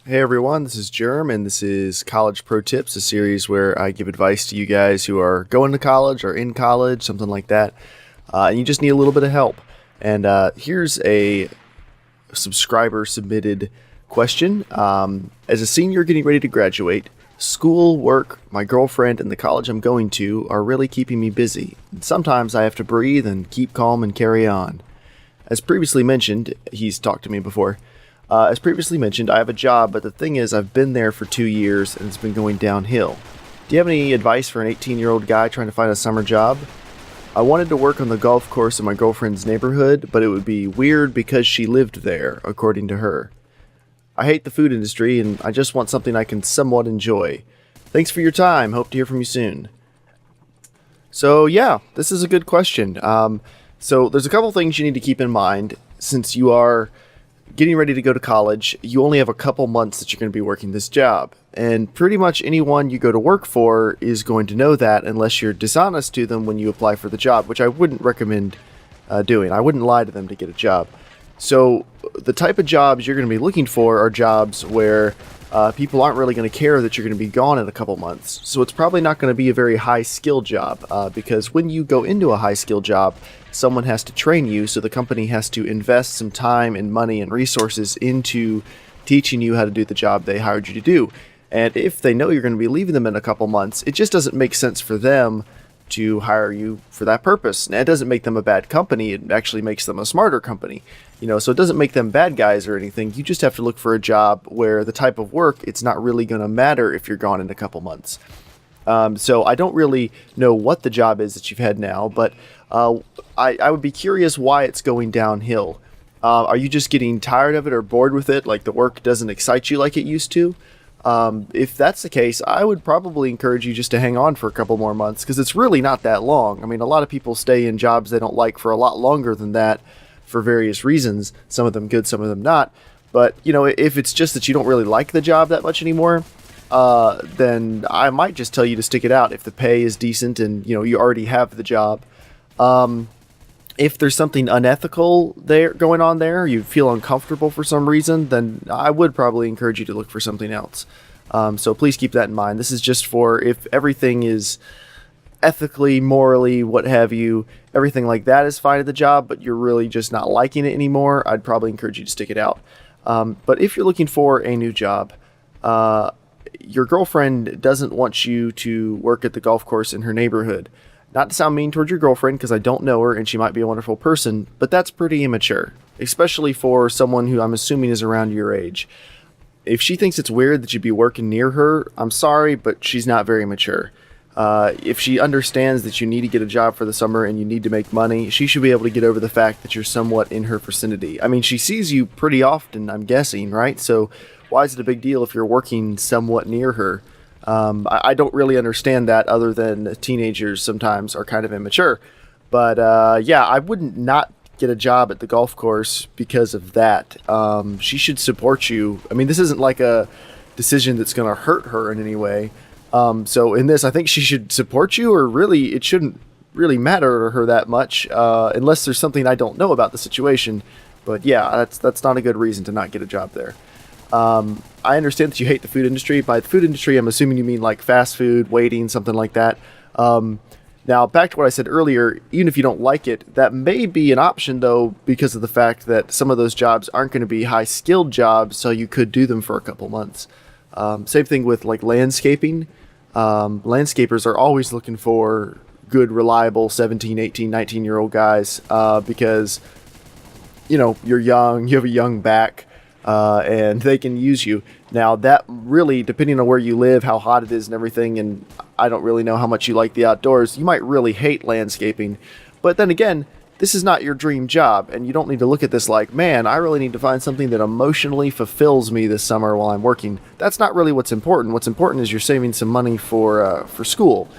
Hey everyone, this is Jerm, and this is College Pro Tips, a series where I give advice to you guys who are going to college or in college, something like that, and you just need a little bit of help. And here's a subscriber submitted question. As a senior getting ready to graduate, school, work, my girlfriend, and the college I'm going to are really keeping me busy. And sometimes I have to breathe and keep calm and carry on. As previously mentioned, he's talked to me before. As previously mentioned, I have a job, but the thing is, I've been there for 2 years and it's been going downhill. Do you have any advice for an 18-year-old guy trying to find a summer job? I wanted to work on the golf course in my girlfriend's neighborhood, but it would be weird because she lived there, according to her. I hate the food industry and I just want something I can somewhat enjoy. Thanks for your time. Hope to hear from you soon. So yeah, this is a good question. So there's a couple things you need to keep in mind since you are getting ready to go to college. You only have a couple months that you're going to be working this job. And pretty much anyone you go to work for is going to know that unless you're dishonest to them when you apply for the job, which I wouldn't recommend doing. I wouldn't lie to them to get a job. So the type of jobs you're going to be looking for are jobs where people aren't really going to care that you're going to be gone in a couple months. So it's probably not going to be a very high skill job because when you go into a high skill job, someone has to train you, so the company has to invest some time and money and resources into teaching you how to do the job they hired you to do. And if they know you're going to be leaving them in a couple months, it just doesn't make sense for them to hire you for that purpose. And it doesn't make them a bad company, it actually makes them a smarter company. So it doesn't make them bad guys or anything. You just have to look for a job where the type of work, it's not really going to matter if you're gone in a couple months. So I don't really know what the job is that you've had now, but I would be curious why it's going downhill. Are you just getting tired of it or bored with it? Like the work doesn't excite you like it used to? If that's the case, I would probably encourage you just to hang on for a couple more months because it's really not that long. I mean, a lot of people stay in jobs they don't like for a lot longer than that for various reasons. Some of them good, some of them not. But, if it's just that you don't really like the job that much anymore, then I might just tell you to stick it out if the pay is decent and, you already have the job. If there's something unethical there going on there, you feel uncomfortable for some reason, then I would probably encourage you to look for something else. So please keep that in mind. This is just for if everything is ethically, morally, what have you, everything like that is fine at the job, but you're really just not liking it anymore, I'd probably encourage you to stick it out. But if you're looking for a new job, your girlfriend doesn't want you to work at the golf course in her neighborhood. Not to sound mean towards your girlfriend, because I don't know her and she might be a wonderful person, but that's pretty immature, especially for someone who I'm assuming is around your age. If she thinks it's weird that you'd be working near her, I'm sorry, but she's not very mature. If she understands that you need to get a job for the summer and you need to make money, she should be able to get over the fact that you're somewhat in her vicinity. I mean, she sees you pretty often, I'm guessing, right? So why is it a big deal if you're working somewhat near her? I don't really understand that other than teenagers sometimes are kind of immature. But yeah, I wouldn't not get a job at the golf course because of that. She should support you. I mean, this isn't like a decision that's going to hurt her in any way. So in this, I think she should support you, or really, it shouldn't really matter to her that much, unless there's something I don't know about the situation. But yeah, that's not a good reason to not get a job there. I understand that you hate the food industry. By the food industry, I'm assuming you mean like fast food, waiting, something like that. Now, back to what I said earlier, even if you don't like it, that may be an option, though, because of the fact that some of those jobs aren't going to be high-skilled jobs, so you could do them for a couple months. Same thing with like landscaping. Landscapers are always looking for good, reliable 17, 18, 19-year-old guys because, you're young, you have a young back, and they can use you. Now, that really, depending on where you live, how hot it is and everything, and I don't really know how much you like the outdoors, you might really hate landscaping. But then again, this is not your dream job, and you don't need to look at this like, man, I really need to find something that emotionally fulfills me this summer while I'm working. That's not really what's important. What's important is you're saving some money for school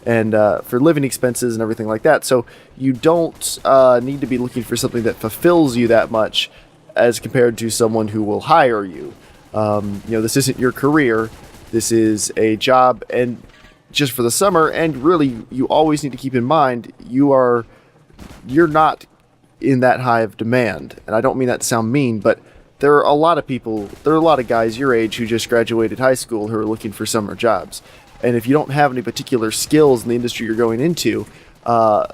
and for living expenses and everything like that. So you don't need to be looking for something that fulfills you that much as compared to someone who will hire you. This isn't your career. This is a job, and just for the summer. And really, you always need to keep in mind you're not in that high of demand. And I don't mean that to sound mean, but there are a lot of people, there are a lot of guys your age who just graduated high school who are looking for summer jobs. And if you don't have any particular skills in the industry you're going into,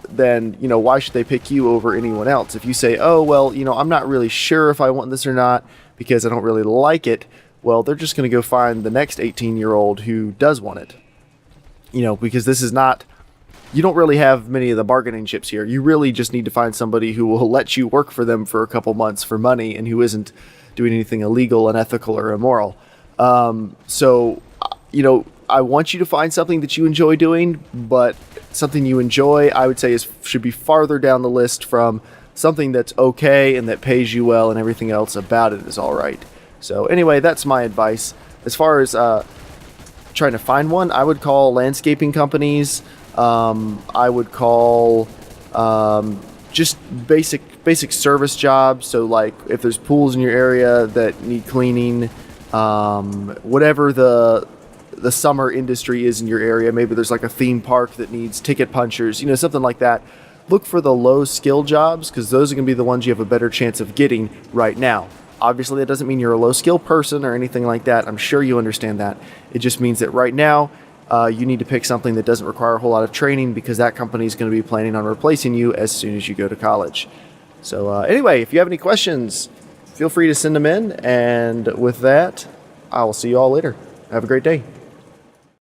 then, why should they pick you over anyone else? If you say, oh, well, I'm not really sure if I want this or not because I don't really like it, well, they're just going to go find the next 18-year-old who does want it. Because this is not, you don't really have many of the bargaining chips here. You really just need to find somebody who will let you work for them for a couple months for money and who isn't doing anything illegal, unethical, or immoral. I want you to find something that you enjoy doing, but something you enjoy, I would say, should be farther down the list from something that's okay and that pays you well and everything else about it is all right. So anyway, that's my advice. As far as trying to find one, I would call landscaping companies. I would call just basic service jobs. So like if there's pools in your area that need cleaning, whatever the summer industry is in your area, maybe there's like a theme park that needs ticket punchers, something like that. Look for the low skill jobs because those are going to be the ones you have a better chance of getting right now. Obviously, that doesn't mean you're a low skill person or anything like that. I'm sure you understand that. It just means that right now, you need to pick something that doesn't require a whole lot of training because that company is going to be planning on replacing you as soon as you go to college. So anyway, if you have any questions, feel free to send them in. And with that, I will see you all later. Have a great day.